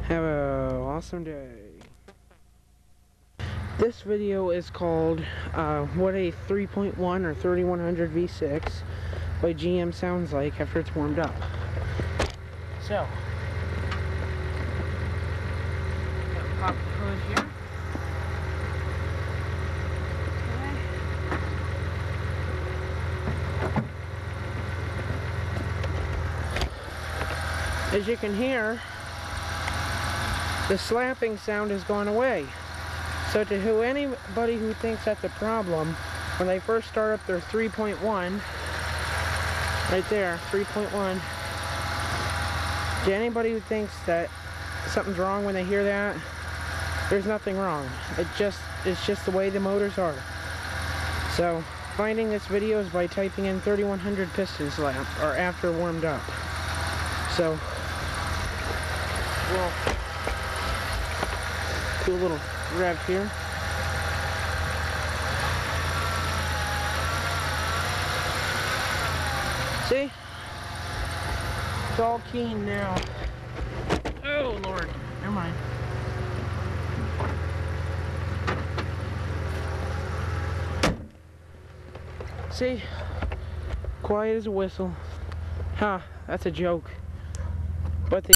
Have a awesome day. This video is called what a 3.1 or 3100 V6 by GM sounds like after it's warmed up. So, pop the hood here. Okay. As you can hear, the slapping sound has gone away. So to anybody who thinks that's a problem, when they first start up their 3.1, right there, 3.1, to anybody who thinks that something's wrong when they hear that, there's nothing wrong. It's just the way the motors are. So finding this video is by typing in 3100 piston slap, or after warmed up. So we'll do a little rev here. See? It's all keen now. Oh Lord, never mind. See? Quiet as a whistle. Huh, that's a joke. But